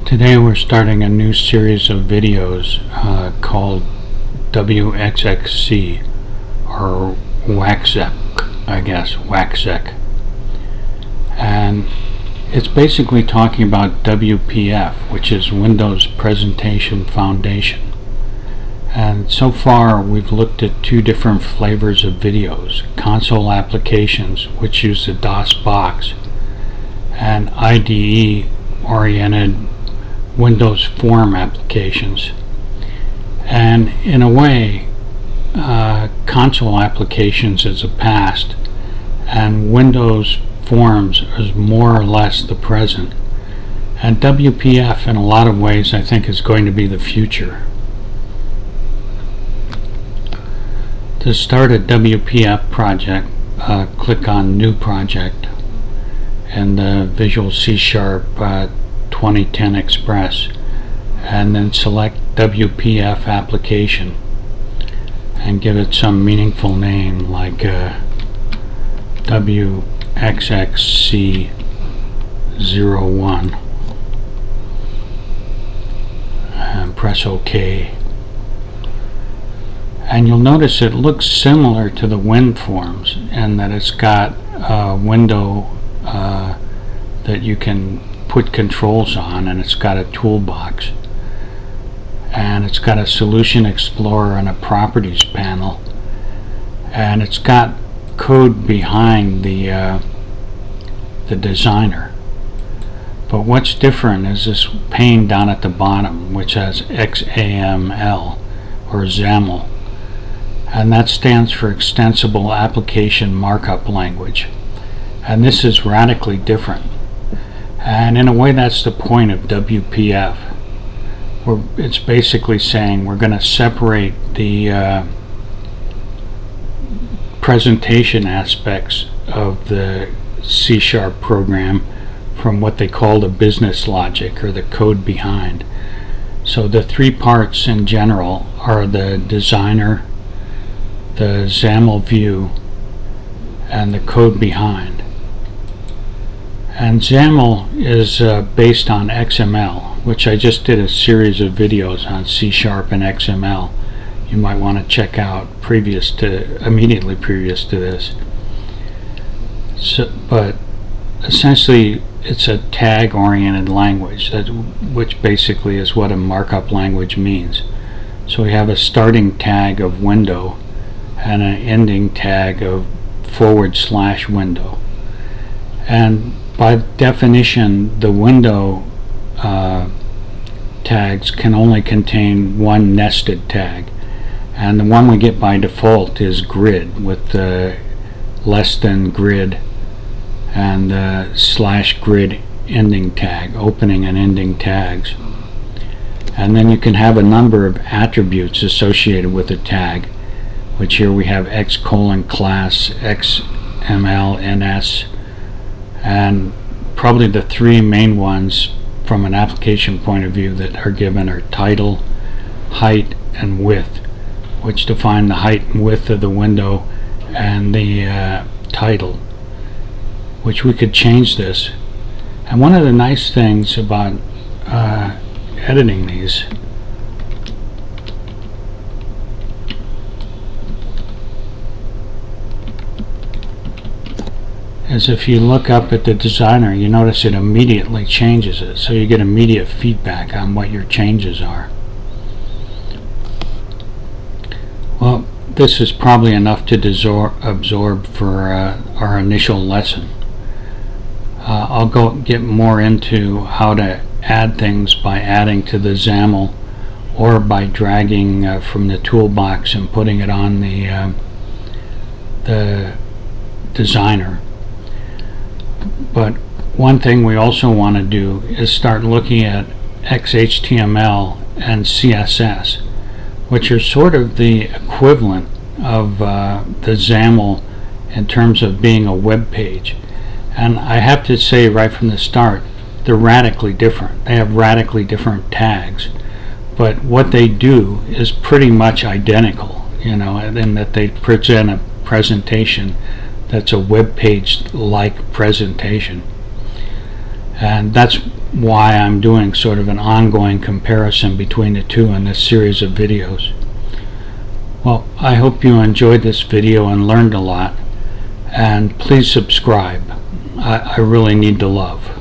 Today we're starting a new series of videos called WXXC, or WAXEC, I guess, WAXEC. And it's basically talking about WPF, which is Windows Presentation Foundation. And so far we've looked at two different flavors of videos: console applications, which use the DOS box, and IDE-oriented Windows form applications. And in a way, console applications is the past and Windows forms is more or less the present, and WPF in a lot of ways I think is going to be the future. To start a WPF project, click on New Project and the Visual C# 2010 Express, and then select WPF application and give it some meaningful name like WXXC01 and press OK. And you'll notice it looks similar to the WinForms in that it's got a window that you can put controls on, and it's got a toolbox, and it's got a Solution Explorer and a Properties panel, and it's got code behind the designer. But what's different is this pane down at the bottom, which has XAML or XAML, and that stands for Extensible Application Markup Language, and this is radically different. And in a way that's the point of WPF. It's basically saying we're going to separate the presentation aspects of the C# program from what they call the business logic or the code behind. So the three parts in general are the designer, the XAML view, and the code behind. And XAML is based on XML, which I just did a series of videos on C# and XML you might want to check out immediately previous to this. But essentially it's a tag oriented language, which basically is what a markup language means. So we have a starting tag of window and an ending tag of /window, and by definition the window tags can only contain one nested tag, and the one we get by default is grid with the less than grid and the /grid ending tag, opening and ending tags. And then you can have a number of attributes associated with a tag, which here we have x:class, XML, NS, and probably the three main ones from an application point of view that are given are title, height, and width, which define the height and width of the window and the title, which we could change this. And one of the nice things about editing these is if you look up at the designer, you notice it immediately changes it, so you get immediate feedback on what your changes are. Well, this is probably enough to absorb for our initial lesson. I'll go get more into how to add things by adding to the XAML or by dragging from the toolbox and putting it on the designer. But one thing we also want to do is start looking at XHTML and CSS, which are sort of the equivalent of the XAML in terms of being a web page. And I have to say right from the start, they're radically different. They have radically different tags, but what they do is pretty much identical, in that they present a presentation that's a web page like presentation. and that's why I'm doing sort of an ongoing comparison between the two in this series of videos. Well, I hope you enjoyed this video and learned a lot, and please subscribe. I really need the love.